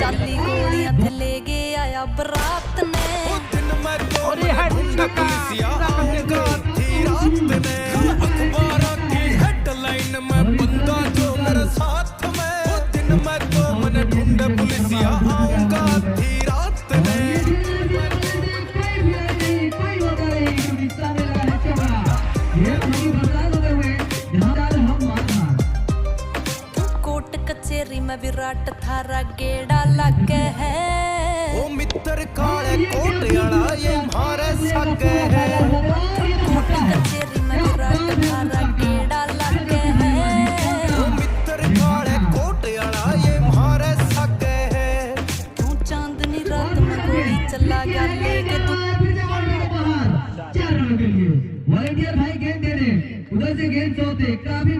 चाली गोलियां थे ले गए आया बरात ने और ये है पुलिसिया आऊंगा थी रात ने अखबारों की हेडलाइन में बंदा जो मेरे साथ में दिन में तो मैंने ढूंढे पुलिसिया आऊंगा थी रात ने कोट कचेरी में विराट थारा गेड़ा लग है ओ मित्र काले कोट वाला ये मारे सके है कोट कचेरी में विराट थारा गेड़ा लग है ओ मित्र काले कोट वाला ये मारे सके है क्यों चांदनी रात में गोली चला गया लेके तू वॉलंटियर भाई गेंद दे रहे उधर से गेंद से होते काफी